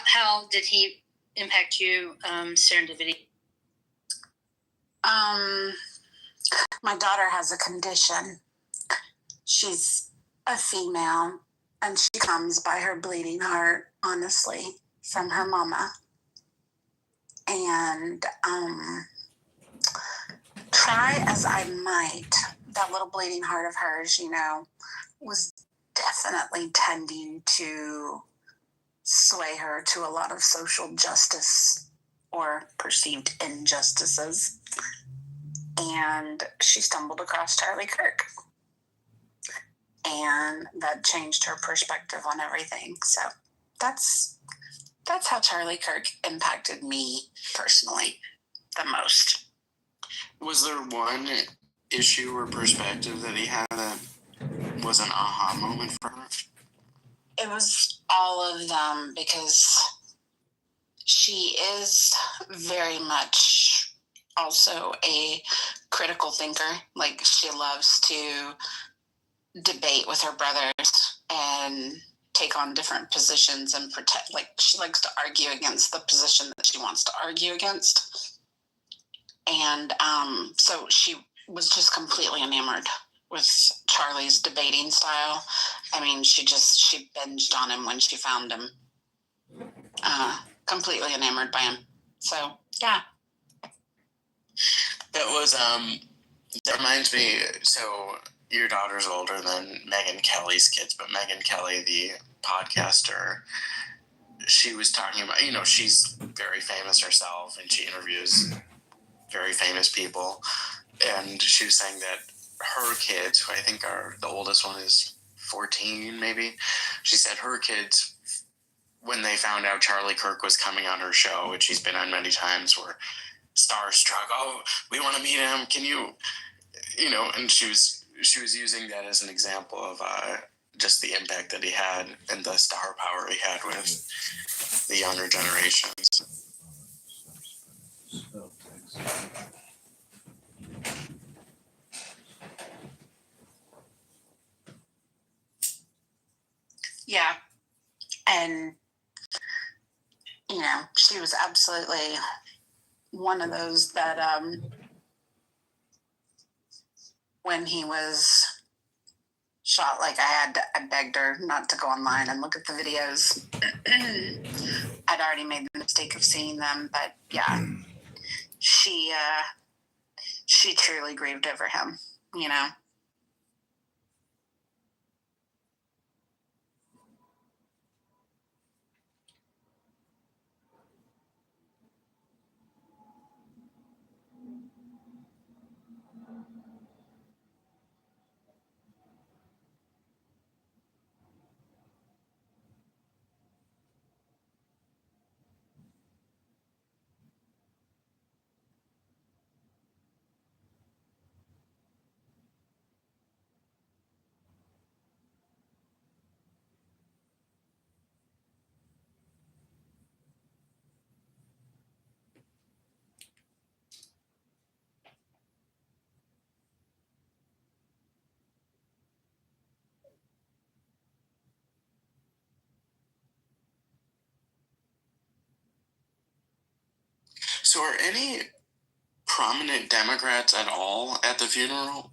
How did he impact you, serendipity? My daughter has a condition. She's a female, and she comes by her bleeding heart, honestly, from her mama. And try as I might, that little bleeding heart of hers, was definitely tending to sway her to a lot of social justice or perceived injustices. And she stumbled across Charlie Kirk. And that changed her perspective on everything. So that's how Charlie Kirk impacted me personally the most. Was there one issue or perspective that he had that was an aha moment for her? It was all of them, because she is very much also a critical thinker. Like, she loves to debate with her brothers and take on different positions and protect. Like, she likes to argue against the position that she wants to argue against. And so she was just completely enamored with Charlie's debating style. I mean, she binged on him when she found him. Completely enamored by him. So, yeah. That reminds me, so your daughter's older than Megyn Kelly's kids, but Megyn Kelly, the podcaster, she was talking about, she's very famous herself, and she interviews very famous people, and she was saying that her kids, who I think the oldest one is 14 maybe, she said her kids, when they found out Charlie Kirk was coming on her show, which he's been on many times, were starstruck. Oh, we want to meet him. Can you, and she was using that as an example of just the impact that he had and the star power he had with the younger generations. Yeah. And, she was absolutely one of those that when he was shot, like, I begged her not to go online and look at the videos. I'd already made the mistake of seeing them, but yeah, she truly grieved over him, So are any prominent Democrats at all at the funeral?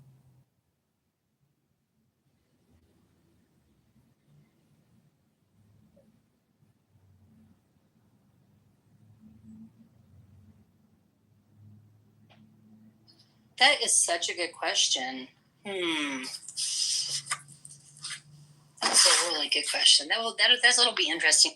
That is such a good question. That's a really good question. That'll be interesting.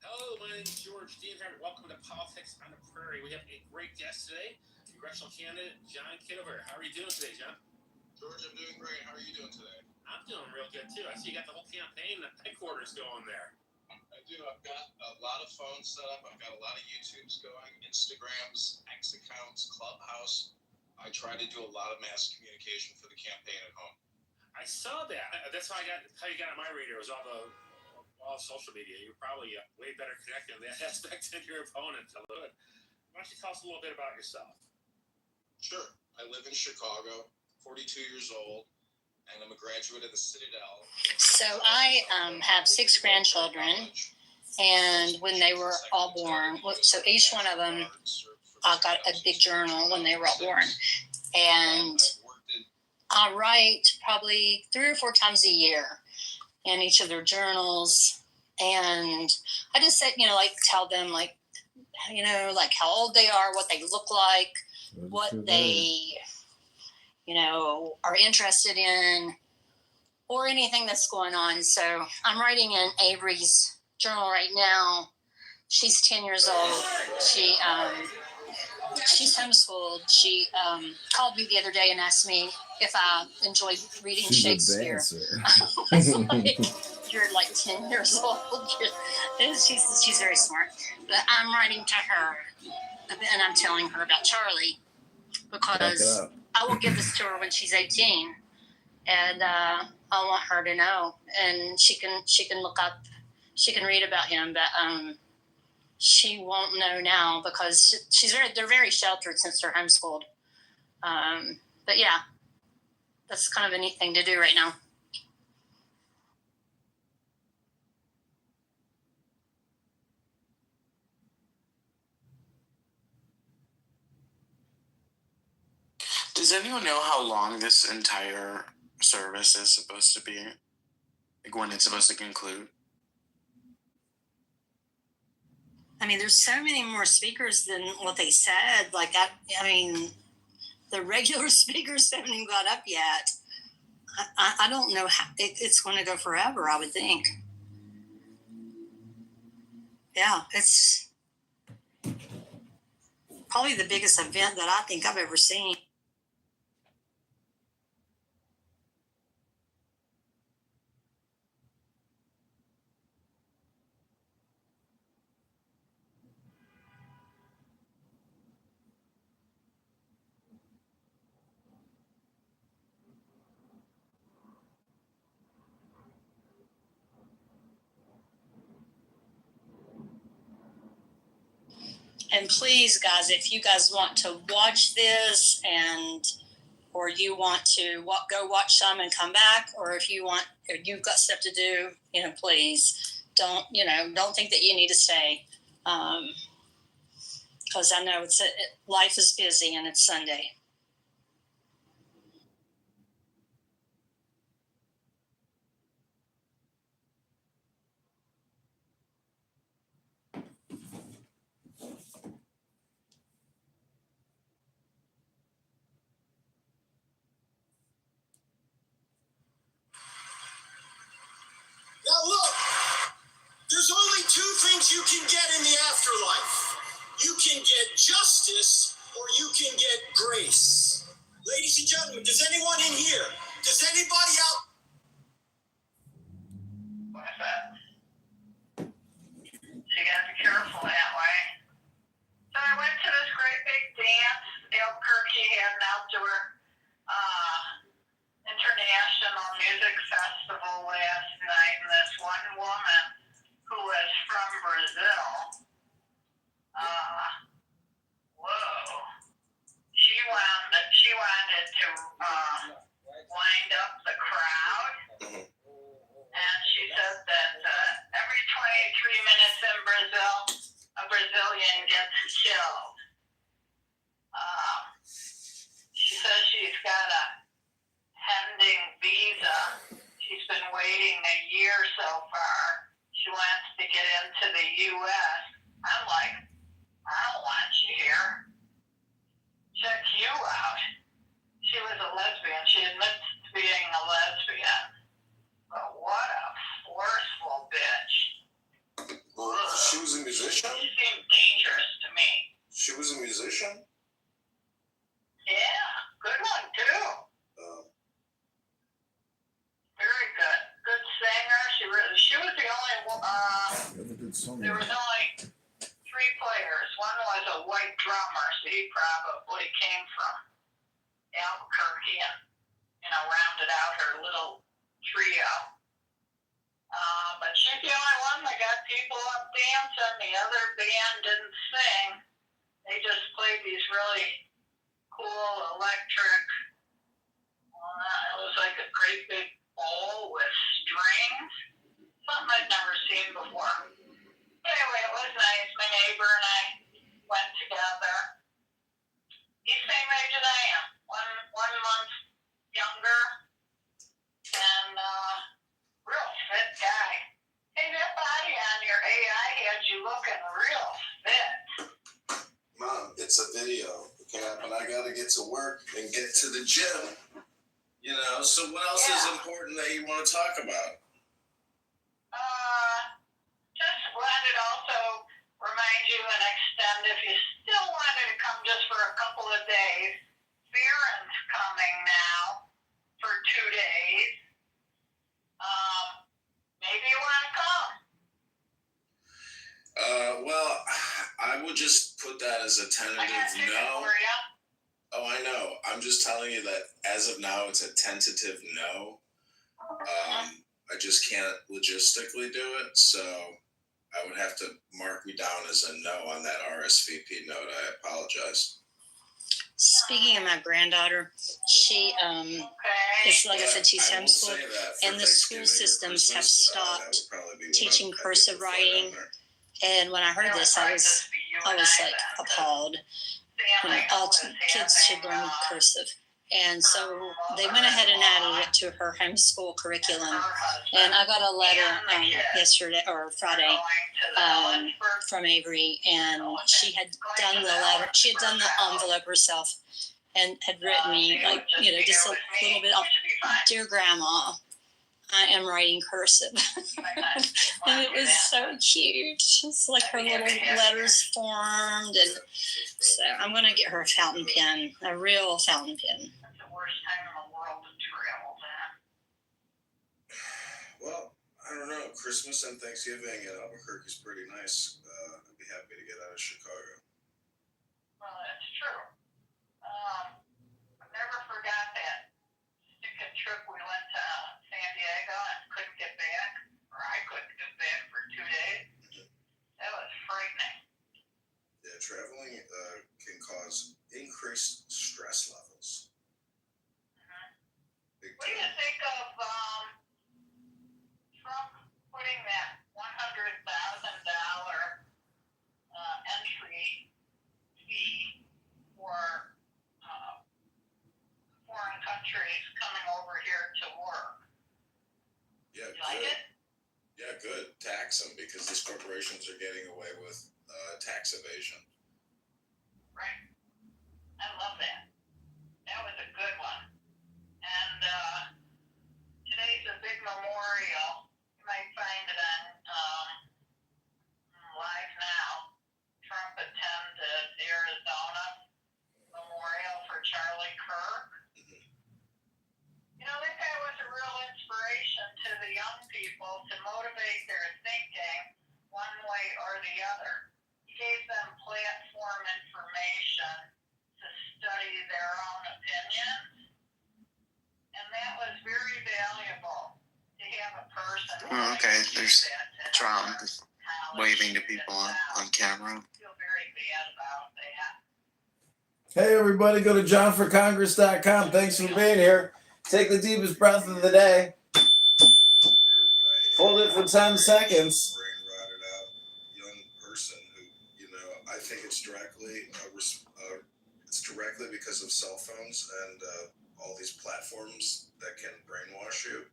Hello, my name is George Dean. Welcome to Politics on the Prairie. We have a great guest today, congressional candidate John Kitover. How are you doing today, John? George, I'm doing great. How are you doing today? I'm doing real good, too. I see you got the whole campaign headquarters going there. I do. I've got a lot of phones set up. I've got a lot of YouTubes going, Instagrams, X accounts, Clubhouse. I try to do a lot of mass communication for the campaign at home. I saw that. That's how you got on my radar. It was all social media. You're probably way better connected in that aspect than your opponent. Why don't you tell us a little bit about yourself? Sure. I live in Chicago, 42 years old, and I'm a graduate of the Citadel. So I have 6 grandchildren, and when they were all born, so each one of them got a big journal when they were all born. And I write probably 3 or 4 times a year in each of their journals. And I just said, like tell them like how old they are, what they look like, what they, are interested in, or anything that's going on. So I'm writing in Avery's journal right now. She's 10 years old. She's homeschooled. She called me the other day and asked me if I enjoyed reading Shakespeare. I was like, you're like 10 years old. She's very smart. But I'm writing to her, and I'm telling her about Charlie, because I will give this to her when she's 18, and I want her to know, and she can look up, she can read about him, but she won't know now because they're very sheltered since they're homeschooled. But yeah, that's kind of a neat thing to do right now. Does anyone know how long this entire service is supposed to be? Like when it's supposed to conclude? I mean, there's so many more speakers than what they said. Like, I mean, the regular speakers haven't even got up yet. I don't know how it's going to go forever, I would think. Yeah, it's probably the biggest event that I think I've ever seen. And please, guys, if you guys want to watch this or you want to go watch some and come back, or if you've got stuff to do, please don't think that you need to stay. Because I know life is busy and it's Sunday. Now look, there's only 2 things you can get in the afterlife. You can get justice or you can get grace. Ladies and gentlemen, does anyone in here, does anybody out? What's that? So you gotta be careful that way. So I went to this great big dance. Albuquerque had an outdoor international music festival last night, and this one woman who was from Brazil, she wanted to wind up the crowd, and she said that every 23 minutes in Brazil, a Brazilian gets killed. She says she's got a pending visa. She's been waiting a year so far. She wants to get into the U.S. I'm like, I don't want you here. Check you out. She was a lesbian. She admits to being a lesbian. But what a forceful bitch. Well, she was a musician? She seemed dangerous to me. She was a musician? Yeah, good one too. Very good. Good singer. She was the only there was only 3 players. One was a white drummer, so he probably came from Albuquerque and rounded out her little trio. But she's the only one that got people up dancing. The other band didn't sing. They these really cool electric, it was like a great big bowl with strings. Something I'd never seen before. But anyway, it was nice. My neighbor and I went together. He's the same age as I am. One month younger. And real fit guy. Hey, that body on your AI had you looking real fit. Mom, it's a video, okay? And I gotta get to work and get to the gym. You know, so what else is important that you want to talk about? Just wanted to also remind you and extend, if you still wanted to come just for a couple of days, Farron's coming now for 2 days. Maybe you want to come. Well, I would just put that as a I tentative got tickets no. for you. Oh, I know. I'm just telling you that as of now, it's a tentative no. I just can't logistically do it, so I would have to mark me down as a no on that RSVP note. I apologize. Speaking of my granddaughter, she is, like I said, she's I will say homeschooled, that for and the school Thanksgiving or systems have Christmas, that stopped would probably be what teaching I'd get cursive before writing. down there. And when I heard this, I was like appalled. You know, all kids should learn cursive. And so they went ahead and added it to her homeschool curriculum. And I got a letter yesterday or Friday from Avery, and she had done the letter. She had done the envelope herself, and had written me, like, you know, just a little bit off. Dear Grandma, I am writing cursive. And it was so cute. It's like her little letters formed. And so I'm going to get her a fountain pen, a real fountain pen. That's the worst time in the world to travel that. Well, I don't know. Christmas and Thanksgiving in Albuquerque is pretty nice. I'd be happy to get out of Chicago. Well, that's true. I never forgot that sticking trip we went to San Diego and couldn't get back, or I couldn't get back for 2 days. That was frightening. Yeah, traveling can cause increased stress levels. Big What do you time. think of Trump putting that $100,000 entry fee for foreign countries coming over here to work? Yeah, You like good. it? Yeah, good. Tax them because these corporations are getting away with tax evasion. Right. I love that. That was a good one. And today's a big memorial. You might find it on Live Now. Trump attended Arizona Memorial for Charlie Kirk. You know, that guy was a real inspiration to the young people to motivate their thinking one way or the other. He gave them platform information to study their own opinions, and that was very valuable to have a person. Oh, okay, there's Trump waving to people on camera. I feel very bad about that. Hey everybody, go to johnforcongress.com. Thanks for being here. Take the deepest breath of the day. Hold it for 10 seconds. Brain rotted out young person who, you know, I think it's directly because of cell phones and all these platforms that can brainwash you.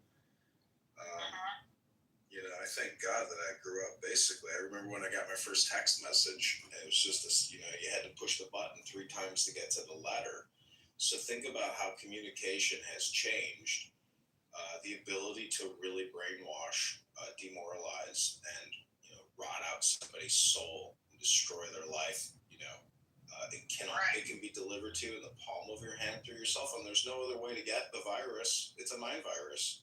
You know, I thank God that I grew up basically. I remember when I got my first text message, and it was just this, you know, you had to push the button 3 times to get to the letter. So think about how communication has changed. The ability to really brainwash, demoralize, and, you know, rot out somebody's soul and destroy their life. You know, it can be delivered to you in the palm of your hand through your cell phone. There's no other way to get the virus. It's a mind virus.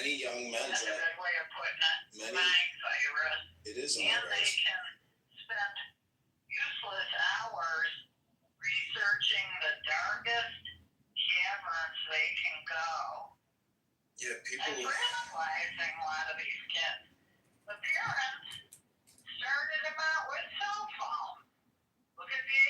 Many young men. That's a good way of putting it. Mind virus. It is a And mind they virus. can spend useless hours researching the darkest caverns they can go. Yeah, people. And radicalizing a lot of these kids. The parents started them out with cell phones. Look at the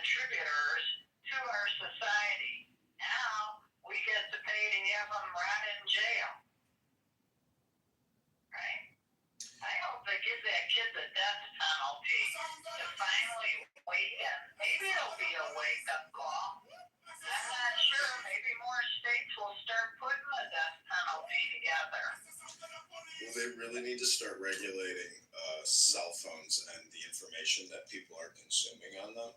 contributors to our society. Now we get to pay to have them rot in jail. Right? I hope they give that kid the death penalty to finally awaken. Maybe it'll be a wake-up call. I'm not sure. Maybe more states will start putting the death penalty together. Well, they really need to start regulating cell phones and the information that people are consuming on them.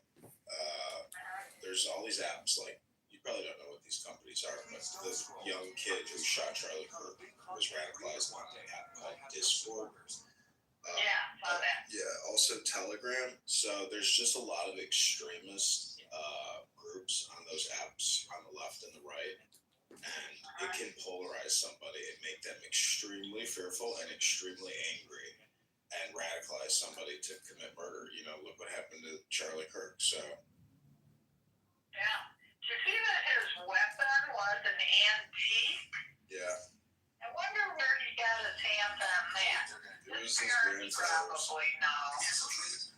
There's all these apps, like, you probably don't know what these companies are, but the young kid who shot Charlie Kirk was radicalized on an app called Discord. Saw that. Yeah, also Telegram. So there's just a lot of extremist groups on those apps on the left and the right. And it can polarize somebody and make them extremely fearful and extremely angry and radicalize somebody to commit murder. You know, look what happened to Charlie Kirk. So. Yeah. Did you see that his weapon was an antique? Yeah. I wonder where he got his hands on that. It was His his parents grandfather's. probably know.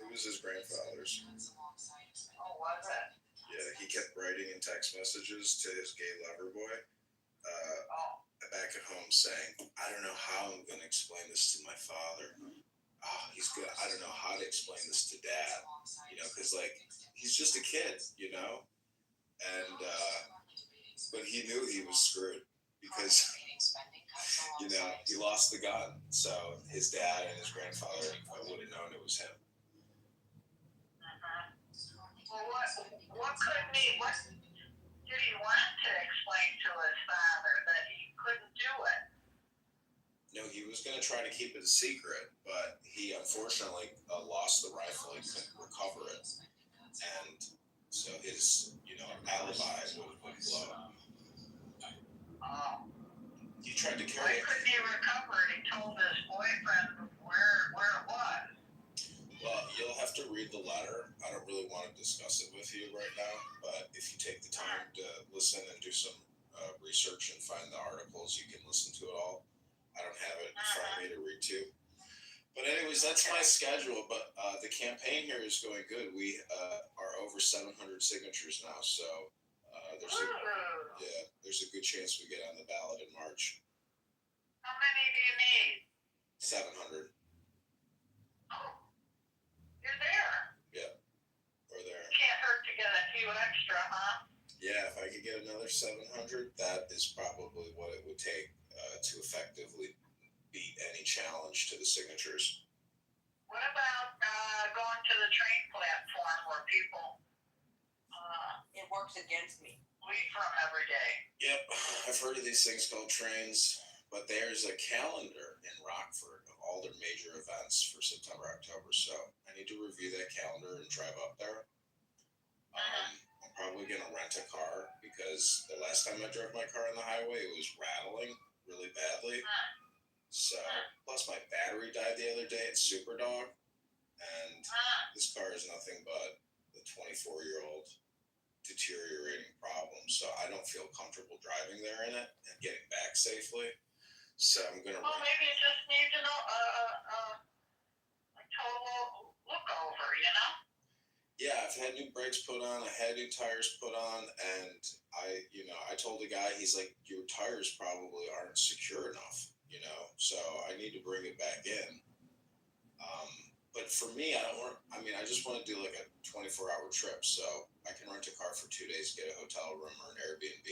It was his grandfather's. Oh, was it? Yeah, he kept writing in text messages to his gay lover boy back at home saying, I don't know how I'm going to explain this to my father. Oh, he's good. I don't know how to explain this to dad. You know, because, like, he's just a kid, you know? And, but he knew he was screwed because, you know, he lost the gun. So his dad and his grandfather would have known it was him. Well, what couldn't he, what did he want to explain to his father that he couldn't do it? No, he was going to try to keep it a secret, but he unfortunately lost the rifle. He couldn't recover it. And so his, you know, alibi would blow. Oh. He tried to Why carry it. couldn't he recover it? He told his boyfriend where it was. Well, you'll have to read the letter. I don't really want to discuss it with you right now, but if you take the time to listen and do some research and find the articles, you can listen to it all. I don't have it in front of me to read to. But anyways, that's my schedule. But the campaign here is going good. We are over 700 signatures now, so there's a good chance we get on the ballot in March. How many do you need? 700. Oh, you're there. Yeah, we're there. Can't hurt to get a few extra, huh? Yeah, if I could get another 700, that is probably what it would take to effectively beat any challenge to the signatures. What about going to the train platform where people it works against me. leave from every day? Yep, I've heard of these things called trains, but there's a calendar in Rockford of all their major events for September, October, so I need to review that calendar and drive up there. I'm probably going to rent a car because the last time I drove my car on the highway, it was rattling really badly. So, plus my battery died the other day at Superdog, and this car is nothing but the 24-year-old deteriorating problem. So I don't feel comfortable driving there in it and getting back safely. So I'm going to... Well, maybe you just need to know a total look over, you know? Yeah, I've had new brakes put on, I had new tires put on, and I told the guy, he's like, your tires probably aren't secure enough, you know, so I need to bring it back in. But for me, I just want to do like a 24-hour trip, so I can rent a car for 2 days, get a hotel room or an Airbnb,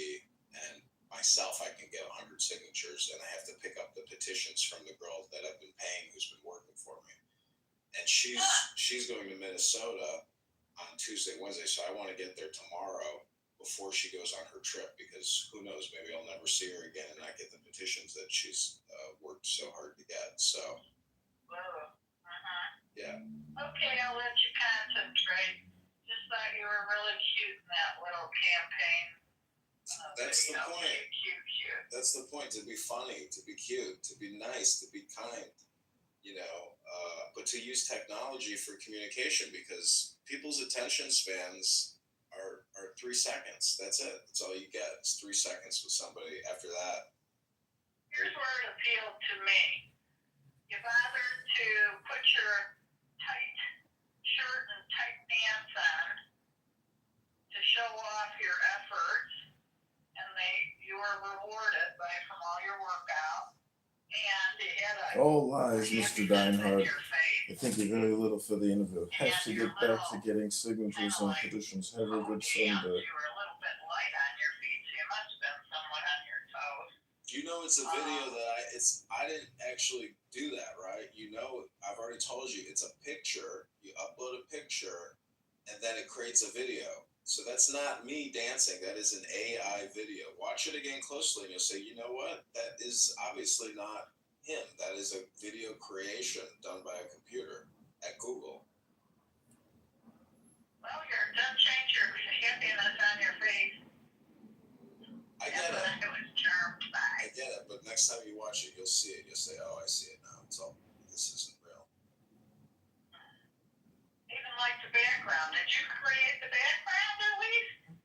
and myself, I can get 100 signatures, and I have to pick up the petitions from the girl that I've been paying who's been working for me. And she's going to Minnesota on Tuesday, Wednesday, so I want to get there tomorrow before she goes on her trip, because who knows, maybe I'll never see her again and not get the petitions that she's worked so hard to get. So, yeah. Okay, I'll let you concentrate. Just thought you were really cute in that little campaign. That's the point. Cute. That's the point, to be funny, to be cute, to be nice, to be kind, you know, but to use technology for communication, because people's attention spans are 3 seconds. That's it. That's all you get. It's 3 seconds with somebody. After that. Here's where it appealed to me. You bothered to put your tight shirt and tight pants on All lies, Mr. Dinehard. I think you're very little for the interview. Have to get back to getting signatures on petitions. Have a good Sunday. You were a little bit light on your feet, so you must have been somewhat on your toes. You know, it's a video that I didn't actually do that, right? You know, I've already told you it's a picture. You upload a picture, and then it creates a video. So that's not me dancing. That is an AI video. Watch it again closely, and you'll say, you know what? That is obviously not him. That is a video creation done by a computer at Google. Well, don't change your happiness on your face. I get it. I was charmed by. I get it, but next time you watch it, you'll see it. You'll say, oh, I see it now. It's all, this isn't real. Even like the background. Did you create the background at least?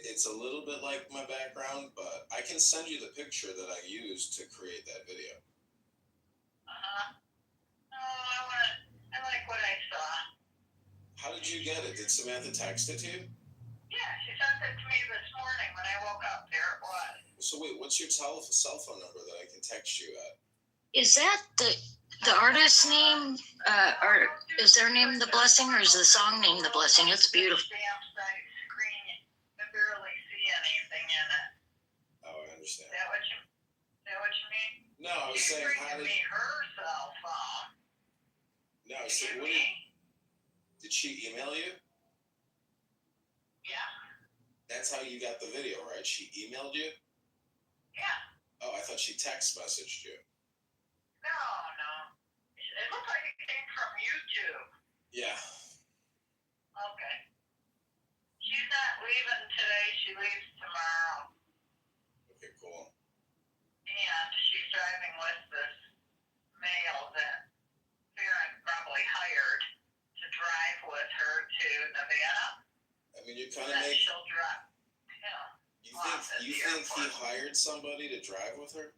It's a little bit like my background, but I can send you the picture that I used to create that video. Oh, I like what I saw. How did you get it? Did Samantha text it to you? Yeah, she sent it to me this morning when I woke up. There it was. So wait, what's your cell phone number that I can text you at? Is that the artist's name? Or is their name The Blessing, or is the song name The Blessing? It's beautiful. Stamp site screen. I barely see anything in it. Oh, I understand. Is that what you mean? No, I was saying, how did... me her cell phone. No, I was saying, did she email you? Yeah. That's how you got the video, right? She emailed you? Yeah. Oh, I thought she text messaged you. No. It looked like it came from YouTube. Yeah. Okay. She's not leaving today. She leaves tomorrow. Okay, cool. And she's driving with this male that Farron probably hired to drive with her to Nevada. I mean, you kind And of then make... she'll drive, You think he hired somebody to drive with her?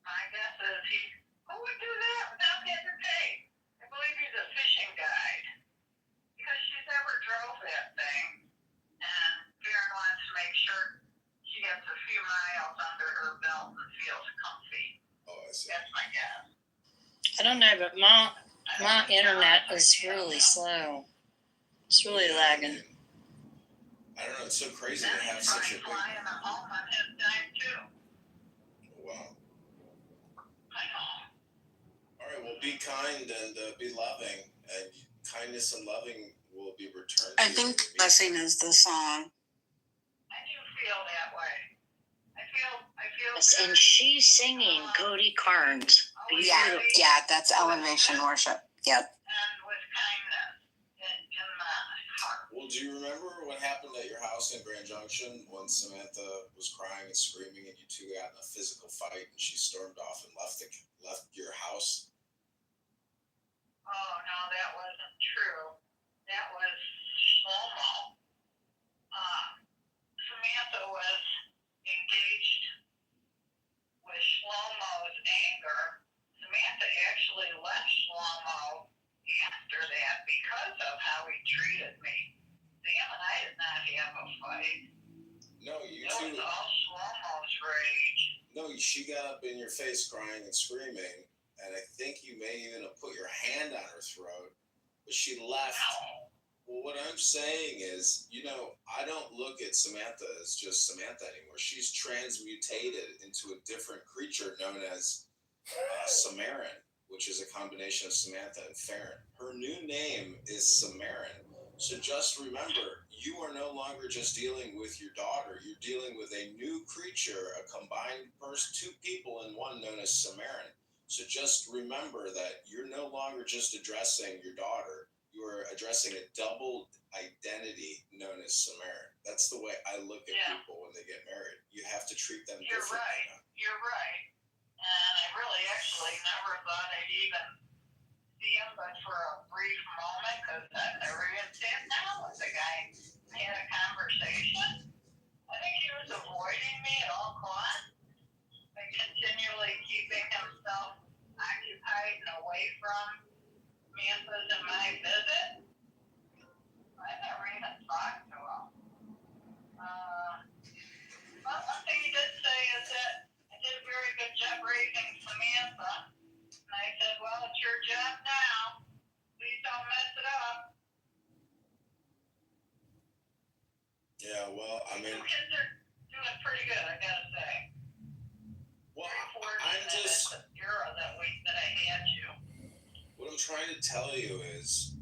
My guess is who would do that without getting paid? I believe he's a fishing guide. Because she's never drove that thing. And Farron wants to make sure she gets a few miles under her belt and feels comfy. Oh, I see. That's my guess. I don't know, but my internet is really slow. It's really lagging. I don't know. It's so crazy to have such a big... flying home on his dime too. Wow. I know. All right. Well, be kind and be loving, and kindness and loving will be returned. I think blessing is the song. I do feel that way. I feel. Yes, and she's singing Cody Carnes. Yeah, that's elevation worship. Yep. And with kindness in the heart. Well, do you remember what happened at your house in Grand Junction when Samantha was crying and screaming and you two got in a physical fight and she stormed off and left your house? Oh, no, that wasn't true. That was Shlomo. Samantha was engaged with Shlomo's anger. Samantha actually left Shlomo after that because of how he treated me. Sam and I did not have a fight. No, you It two... was all Shlomo's rage. No, she got up in your face crying and screaming, and I think you may even have put your hand on her throat, but she left. No. Well, what I'm saying is, you know, I don't look at Samantha as just Samantha anymore. She's transmutated into a different creature known as Samarin, which is a combination of Samantha and Farron. Her new name is Samarin. So just remember, you are no longer just dealing with your daughter. You're dealing with a new creature, a combined person, two people in one known as Samarin. So just remember that you're no longer just addressing your daughter. You are addressing a double identity known as Samarin. That's the way I look at people when they get married. You have to treat them differently. You're right. And I really actually never thought I'd even see him, but for a brief moment, because I never even sat down with the guy. I had a conversation. I think he was avoiding me at all costs, and continually keeping himself occupied and away from Memphis and my visit. I never even talked to him. But one thing he did say is that I did a very good job raising Samantha, well, I mean, Two kids are doing pretty good, I gotta say. well, I'm just at the era that I had you. What I'm trying to tell you is,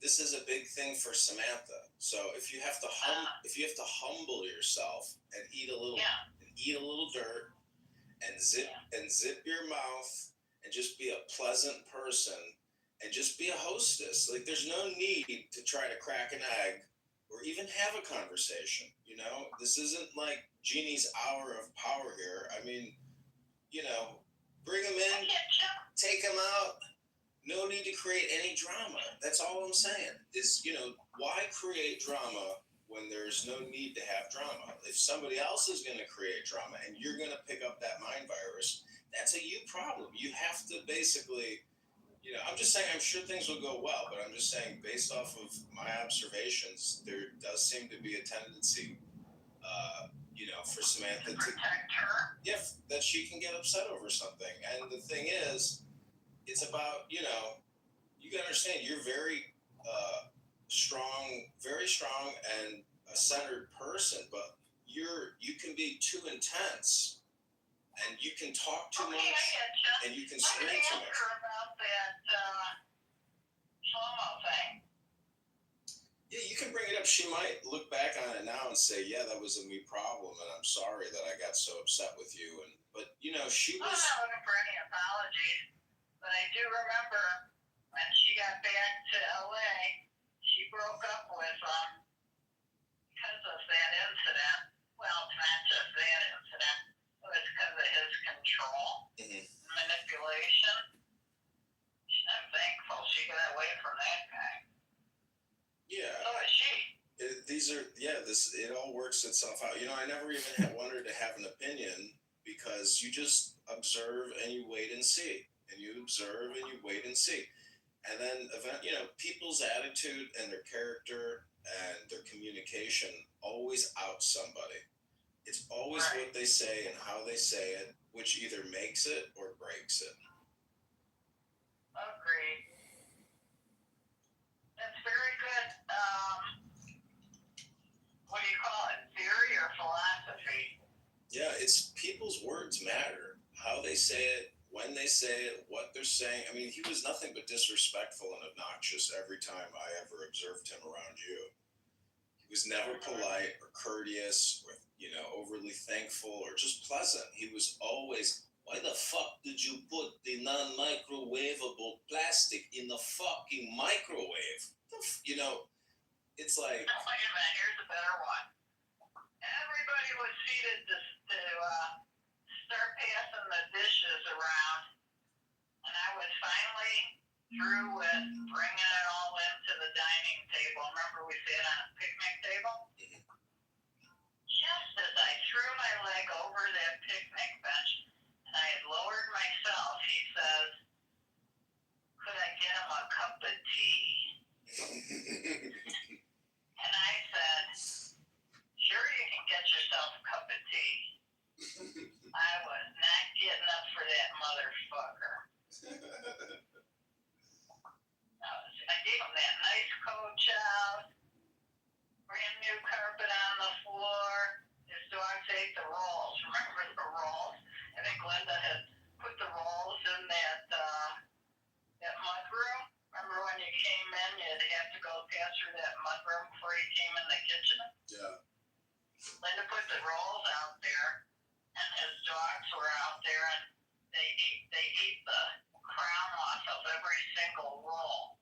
this is a big thing for Samantha. So if you have to humble yourself and eat a little dirt and zip your mouth and just be a pleasant person and just be a hostess. Like, there's no need to try to crack an egg or even have a conversation. This isn't like Jeannie's hour of power here. I mean, bring them in, take them out. No need to create any drama. That's all I'm saying. Is, why create drama when there's no need to have drama? If somebody else is going to create drama and you're going to pick up that mind virus, that's a you problem. You have to basically, I'm just saying, I'm sure things will go well, but I'm just saying, based off of my observations, there does seem to be a tendency, for Samantha to protect her. Yeah, that she can get upset over something. And the thing is, it's about, you gotta understand, you're very strong and a centered person, but you can be too intense and you can talk too much and you can scream too much. Her about that trauma thing. Yeah, you can bring it up. She might look back on it now and say, yeah, that was a me problem and I'm sorry that I got so upset with you. But she was... I'm not looking for any apologies. But I do remember when she got back to LA, she broke up with him because of that incident. Well, it's not just that incident. It was because of his control, manipulation. I'm thankful she got away from that guy. Yeah. So is she. It all works itself out. I never even wanted to have an opinion because you just observe and you wait and see. And you observe and you wait and see. And then, people's attitude and their character and their communication always out somebody. It's always right. What they say and how they say it, which either makes it or breaks it. Agreed. That's very good. What do you call it? Theory or philosophy? Yeah, it's people's words matter. How they say it, when they say it, what they're saying. I mean, he was nothing but disrespectful and obnoxious every time I ever observed him around you. He was never polite or courteous or, overly thankful or just pleasant. He was always, why the fuck did you put the non-microwavable plastic in the fucking microwave? It's like... Oh, wait a minute, here's a better one. Everybody was seated to start passing the dishes around, and I was finally through with bringing it all into the dining table. Remember we sat on a picnic table? Just as I threw my leg over that picnic bench, and I had lowered myself, he says, could I get him a cup of tea? And I said, sure, you can get yourself a cup of tea. I was not getting up for that motherfucker. I gave him that nice coach out, brand new carpet on the floor. His dogs ate the rolls. Remember the rolls? I think Glenda had put the rolls in that mud room. Remember when you came in, you'd have to go past through that mud room before you came in the kitchen? Yeah. Linda put the rolls out there, and his dogs were out there, and they ate the crown off of every single roll.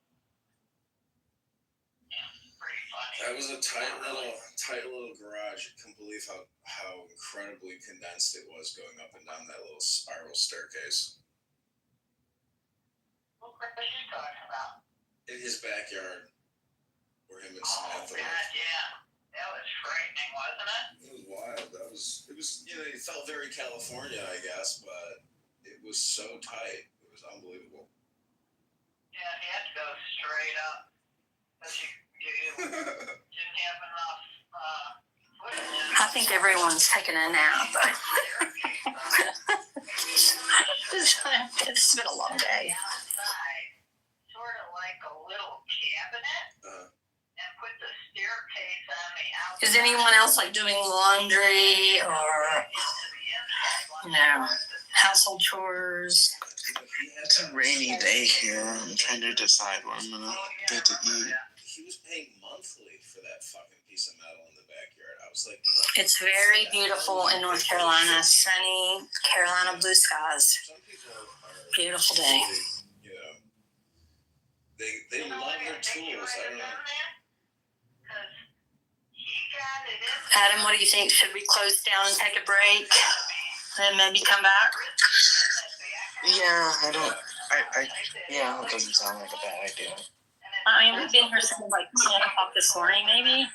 Yeah, pretty funny. That was a tight little garage. I couldn't believe how incredibly condensed it was going up and down that little spiral staircase. What are you talking about? In his backyard, where him and Oh, Samantha God, yeah. That was frightening, wasn't it? It was wild. It was, it felt very California, I guess, but it was so tight. It was unbelievable. Yeah, he had to go straight up. But you didn't have enough footage. I think everyone's taking a nap. It's been a long day. Outside, sort of like a little cabinet, and put the staircase on the Is anyone else like doing laundry or, household chores? It's a rainy day here. I'm trying to decide what I'm gonna get to eat. He was paying monthly for that fucking piece of metal in the backyard. I was like, it's very beautiful in North Carolina. Sunny Carolina blue skies. Beautiful day. They love their tools. I don't know. Adam, what do you think? Should we close down and take a break and maybe come back? Yeah, yeah, it doesn't sound like a bad idea. I mean, we've been here since like 10 o'clock this morning, maybe.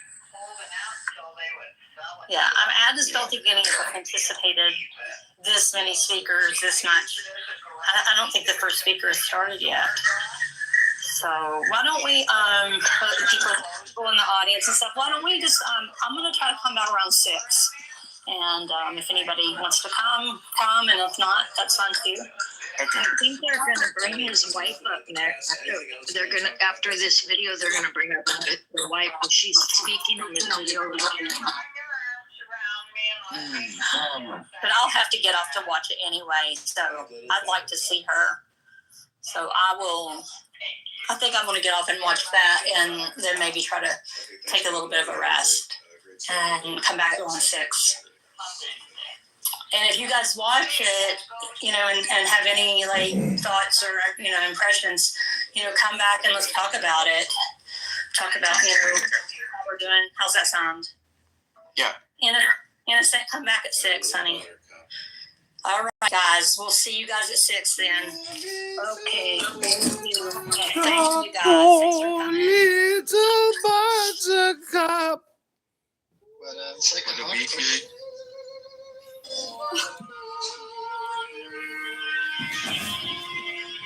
Yeah, I just don't think any of us anticipated this many speakers this much. I don't think the first speaker has started yet. So why don't we, for the people in the audience and stuff, why don't we just, I'm going to try to come back around 6. And if anybody wants to come, and if not, that's fine too. Okay. I think they're going to bring his wife up next. After this video, they're going to bring up the wife when she's speaking on this video. But I'll have to get off to watch it anyway, so I'd like to see her. So I think I'm going to get off and watch that, and then maybe try to take a little bit of a rest and come back on 6. And if you guys watch it, and have any like thoughts or impressions, come back and let's talk about it. Talk about how we're doing. How's that sound? Yeah. In a sec, come back at 6, honey. All right, guys. We'll see you guys at 6 then. Okay. Thank you. Thank you guys. Thanks for coming. Little buttercup. But second off.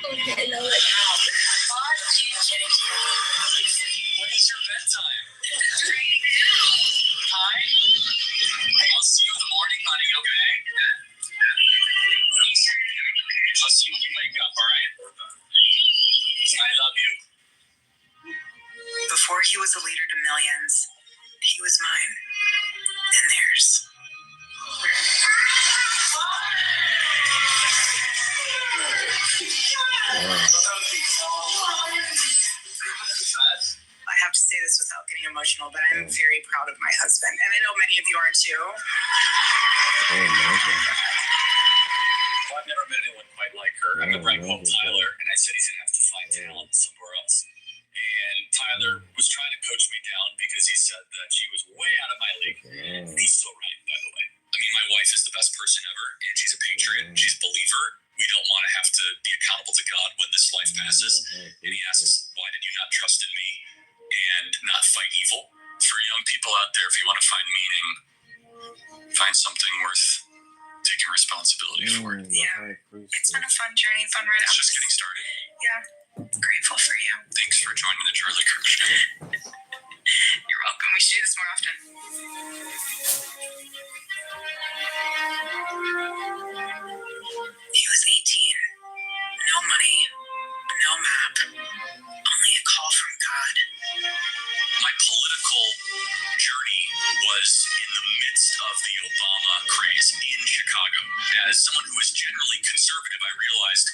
Okay, no, When is your bedtime? Hi. I'll see you in the morning, honey, okay? I'll see you when you wake up, alright? I love you. Before he was a leader to millions, he was mine and theirs. I have to say this without getting emotional, but I'm very proud of my husband, and I know many of you are too. Well, I've never met anyone quite like her. I'm the bright called Tyler, and I said he's gonna have to find talent somewhere else. And Tyler was trying to coach me down because he said that she was way out of my league. He's so right, by the way. I mean, my wife is the best person ever, and she's a patriot, she's a believer. We don't want to have to be accountable to God when this life passes. And he asks, why did you not trust in me and not fight evil? For young people out there, if you want to find meaning, find something worth taking responsibility for. Yeah, it's been a fun journey, fun ride. It's just getting started. Yeah, grateful for you. Thanks for joining the Charlie Kirk Show. You're welcome. We should do this more often. He was 18. No money. No map. Only a call from God. My political journey was in the midst of the Obama craze in Chicago. As someone who is generally conservative, I realized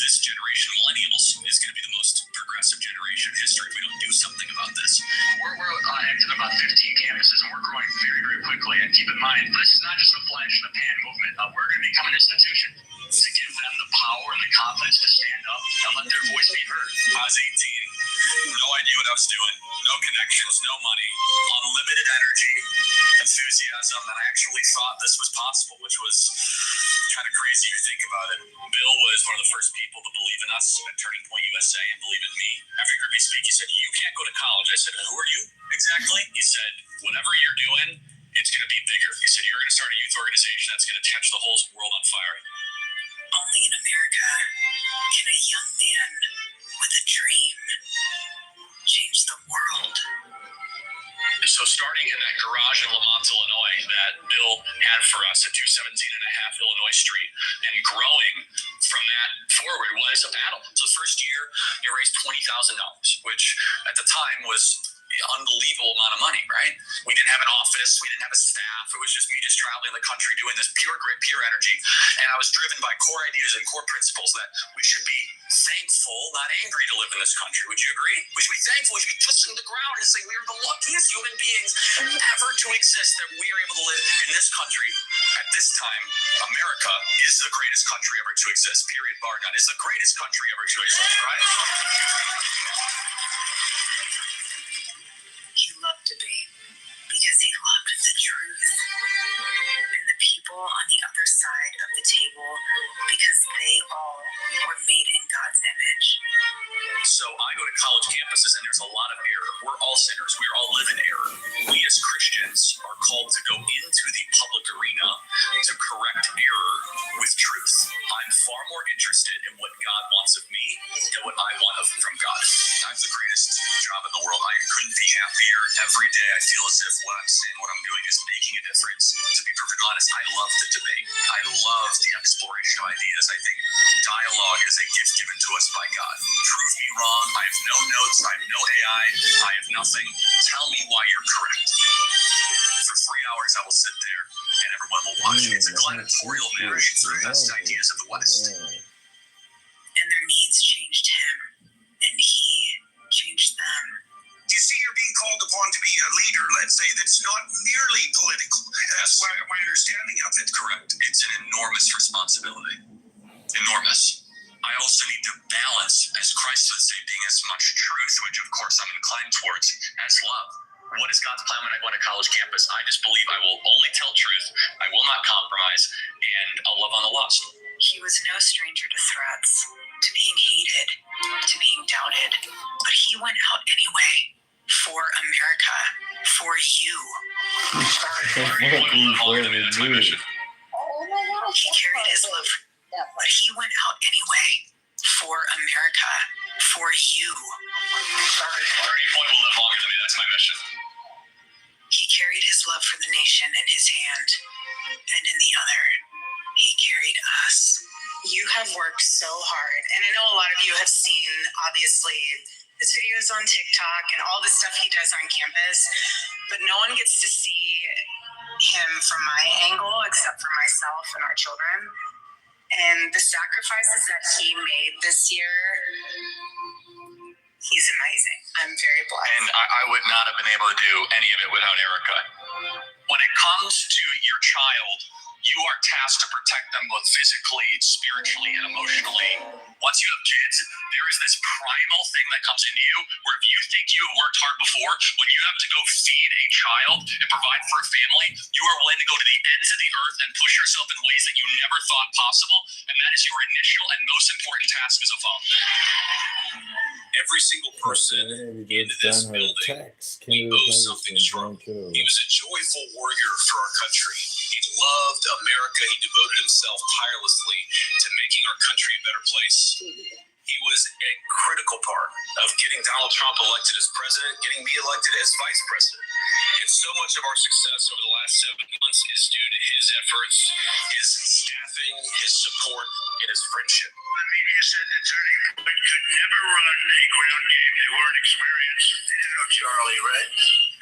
this generation, millennials, is going to be the most progressive generation in history if we don't do something about this. We're active in about 15 campuses, and we're growing very, very quickly. And keep in mind, this is not just a flash in the pan movement. We're going to become an institution to give them the power and the confidence to stand up and let their voice be heard. I was 18, no idea what I was doing, no connections, no money, unlimited energy, enthusiasm, and I actually thought this was possible, which was kind of crazy if you think about it. Bill was one of the first people to believe in us at Turning Point USA and believe in me. After he heard me speak, he said, you can't go to college. I said, who are you exactly? He said, whatever you're doing, it's going to be bigger. He said, you're going to start a youth organization that's going to catch the whole world on fire. Only in America can a young man with a dream change the world. So starting in that garage in Lamont, Illinois, that Bill had for us at 217.5 Illinois Street, and growing from that forward was a battle. So the first year, it raised $20,000, which at the time was an unbelievable amount of money, right? We didn't have an office. We didn't have a staff. It was just me just traveling the country doing this pure grit, pure energy. And I was driven by core ideas and core principles that we should be thankful, not angry, to live in this country. Would you agree? We should be thankful. We should be kissing the ground and say we are the luckiest human beings ever to exist, that we are able to live in this country at this time. America is the greatest country ever to exist, period, bar none. Is the greatest country ever to exist, right? He loved debate because he loved the truth and the people on the other side of the table, because they all were made in God's image. So I go to college campuses and there's a lot of error. We're all sinners. We all live in error. We as Christians are called to go into the public arena to correct error with truth. I'm far more interested in what God wants of me than what I want from God. I have the greatest job in the world. I couldn't be happier. Every day I feel as if what I'm saying, what I'm doing is making a difference. To be perfectly honest, I love the debate. I love the exploration of ideas. I think dialogue is a gift given to us by God. Prove me wrong. I have no notes. I have no AI. I have nothing. Tell me why you're correct. For 3 hours, I will sit there and everyone will watch me. It's a gladiatorial marriage for the best ideas of the West. And their needs changed him, and he changed them. You see, you're being called upon to be a leader, let's say, that's not merely political. That's why my understanding of it. Correct. It's an enormous responsibility. Enormous. I also need to balance, as Christ would say, being as much truth, which of course I'm inclined towards, as love. What is God's plan when I go on a college campus? I just believe I will only tell truth, I will not compromise, and I'll love on the lost. He was no stranger to threats, to being hated, to being doubted, but he went out anyway. For America, for you. That's my mission. He carried his love, but he went out anyway. For America, for you. Bernie Boy will live longer than me. That's my mission. He carried his love for the nation in his hand, and in the other, he carried us. You have worked so hard, and I know a lot of you have seen, obviously, his videos on TikTok and all the stuff he does on campus, but no one gets to see him from my angle except for myself and our children. And the sacrifices that he made this year, he's amazing. I'm very blessed. And I would not have been able to do any of it without Erica. When it comes to your child, you are tasked to protect them both physically, spiritually, and emotionally. Once you have kids, there is this primal thing that comes into you where if you think you have worked hard before, when you have to go feed a child and provide for a family, you are willing to go to the ends of the earth and push yourself in ways that you never thought possible, and that is your initial and most important task as a father. Every single person in this building, he owes something to Charlie. He was a joyful warrior for our country. He loved America. He devoted himself tirelessly to making our country a better place. He was a critical part of getting Donald Trump elected as president, getting me elected as vice president. And so much of our success over the last 7 months is due to his efforts, his staffing, his support, and his friendship. The media said that Turning Point could never run a ground game. They weren't experienced. They didn't know Charlie, right?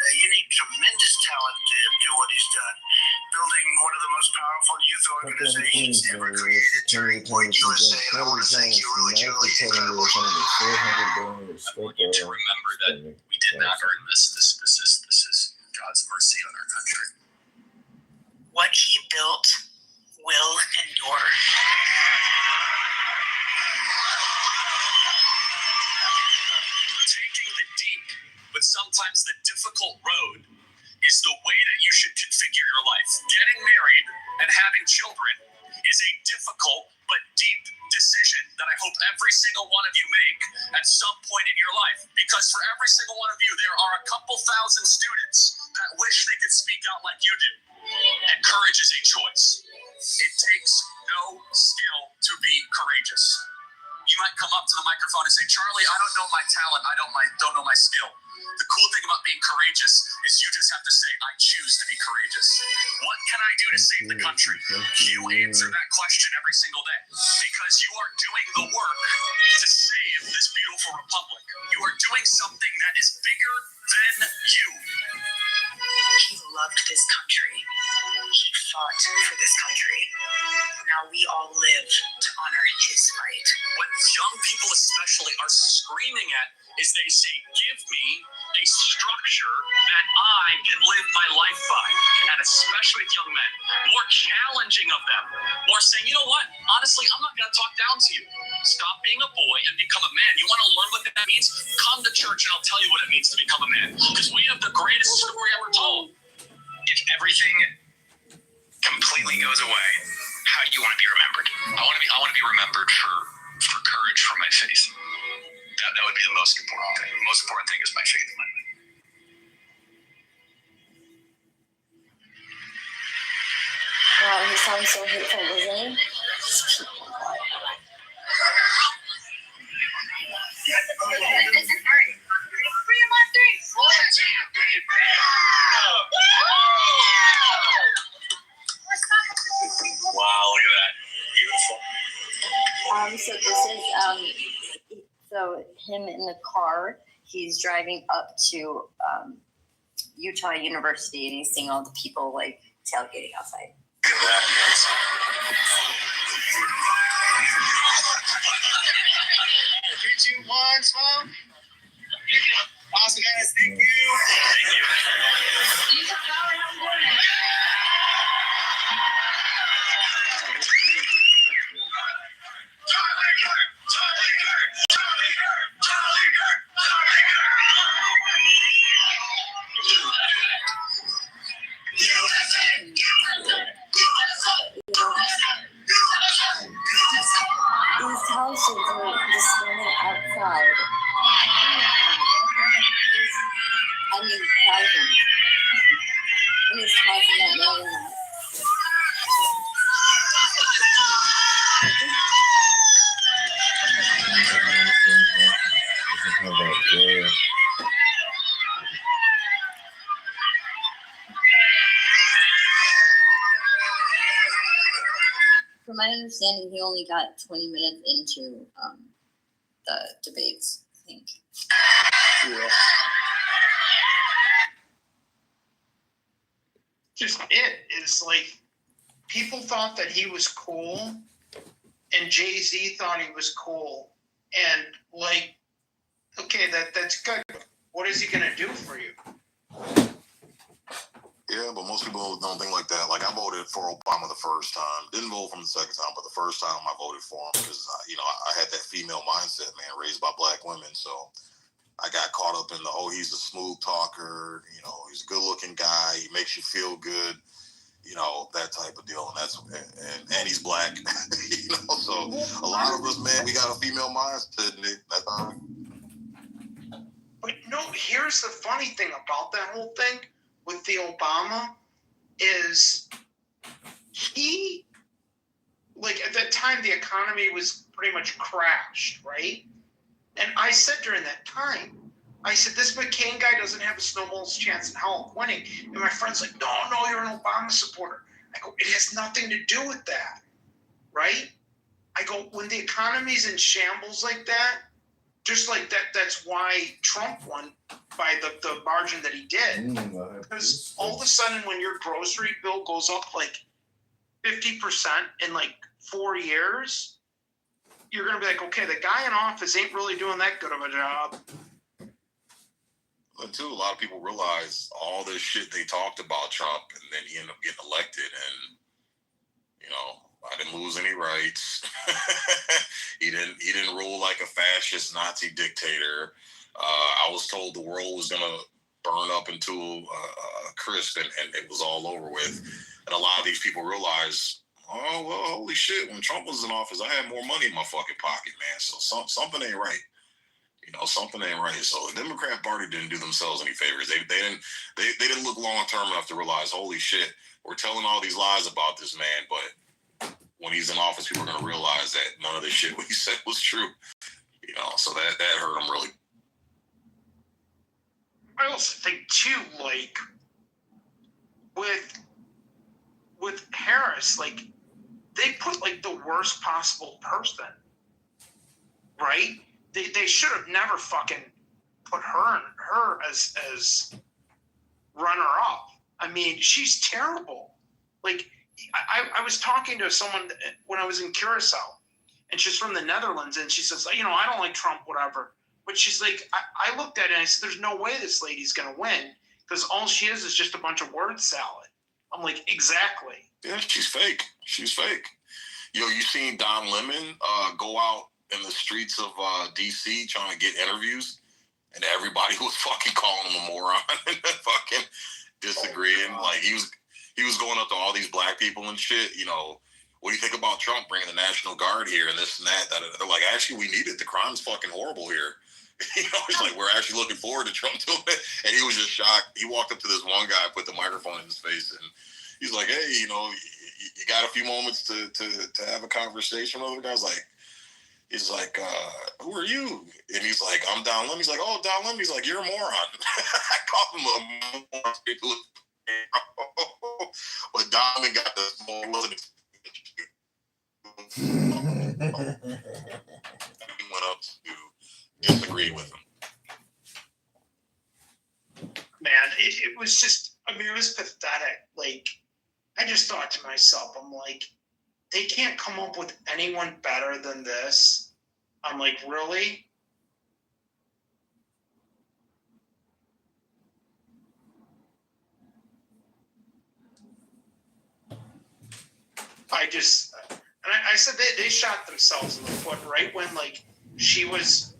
You need tremendous talent to do what he's done. Building one of the most powerful youth organizations ever created, Turning Point USA. And I want to thank you, really, Charlie. Incredible. I want you to remember that we did not earn this. This is God's mercy on our country. What he built will endure. Taking the deep, but sometimes the difficult road is the way that you should configure your life. Getting married and having children is a difficult but deep decision that I hope every single one of you make at some point in your life. Because for every single one of you, there are a couple thousand students that wish they could speak out like you do. And courage is a choice. It takes no skill to be courageous. You might come up to the microphone and say, Charlie, I don't know my talent. I don't know my skill. The cool thing about being courageous is you just have to say, I choose to be courageous. What can I do to save the country? You answer that question every single day because you are doing the work to save this beautiful republic. You are doing something that is bigger than you. this country. He fought for this country. Now we all live to honor his fight. What young people especially are screaming at is they say, give me a structure that I can live my life by. And especially with young men, more challenging of them, more saying, you know what, honestly, I'm not going to talk down to you. Stop being a boy and become a man. You want to learn what that means? Come to church and I'll tell you what it means to become a man. Because we have the greatest story ever told. If everything completely goes away, how do you want to be remembered? I want to be remembered for courage from my faith. That would be the most important thing. The most important thing is my faith in my life. Wow, he sounds so hateful, doesn't he? Wow, look at that. Beautiful. So this is so him in the car. He's driving up to Utah University, and he's seeing all the people like tailgating outside. Look at that. 3, 2, 1, smile. Awesome, guys. Thank you. These houses are just standing outside. I mean, thousands. And it's causing that more than that. From my understanding, he only got 20 minutes into the debates, I think. Yeah. Just it's like people thought that he was cool, and Jay-Z thought he was cool, and like, okay, that's good. What is he gonna do for you? Yeah, but most people don't think like that. Like, I voted for Obama the first time. Didn't vote for him the second time, but the first time I voted for him because, I had that female mindset, man, raised by black women. So I got caught up in he's a smooth talker. He's a good-looking guy. He makes you feel good. That type of deal. And he's black. So a lot of us, man, we got a female mindset. That's all right. But no, here's the funny thing about that whole thing with the Obama is he, like, at that time, the economy was pretty much crashed, right? And I said during that time, I said, this McCain guy doesn't have a snowball's chance in hell of winning. And my friend's like, no, you're an Obama supporter. I go, it has nothing to do with that, right? I go, when the economy's in shambles like that, just like that, that's why Trump won by the margin that he did. Because all of a sudden, when your grocery bill goes up like 50% in like 4 years, you're going to be like, okay, the guy in office ain't really doing that good of a job. But too, a lot of people realize all this shit they talked about Trump, and then he ended up getting elected, and I didn't lose any rights. He didn't rule like a fascist Nazi dictator. I was told the world was gonna burn up into a crisp, and it was all over with. And a lot of these people realize, oh well, holy shit! When Trump was in office, I had more money in my fucking pocket, man. So something ain't right. Something ain't right. So the Democrat Party didn't do themselves any favors. They didn't look long term enough to realize, holy shit, we're telling all these lies about this man, but when he's in office, people are gonna realize that none of the shit he said was true. So that hurt him really. I also think too, like with Harris, like they put like the worst possible person, right? They should have never fucking put her as runner up. I mean, she's terrible. Like, I was talking to someone when I was in Curacao, and she's from the Netherlands, and she says, you know, I don't like Trump, whatever. But she's like, I looked at it and I said, there's no way this lady's going to win, because all she is just a bunch of word salad. I'm like, exactly. Yeah, she's fake. She's fake. Yo, you seen Don Lemon go out in the streets of D.C. trying to get interviews, and everybody was fucking calling him a moron and fucking disagreeing. Like, he was going up to all these black people and shit, you know, what do you think about Trump bringing the National Guard here and this and that? They're like, actually, we need it. The crime's fucking horrible here. You know, it's like, we're actually looking forward to Trump doing it. And he was just shocked. He walked up to this one guy, put the microphone in his face, and he's like, hey, you know, you got a few moments to have a conversation with the guy's like, he's like, who are you? And he's like, I'm Don Lemon. He's like, oh, Don Lemon. He's like, you're a moron. I call him a moron. But Don Lemon got the small wasn't. He went up to disagree with him. Man, it was just, I mean, it was pathetic. Like, I just thought to myself, I'm like, they can't come up with anyone better than this. I'm like, really? I said they shot themselves in the foot right when, like, she was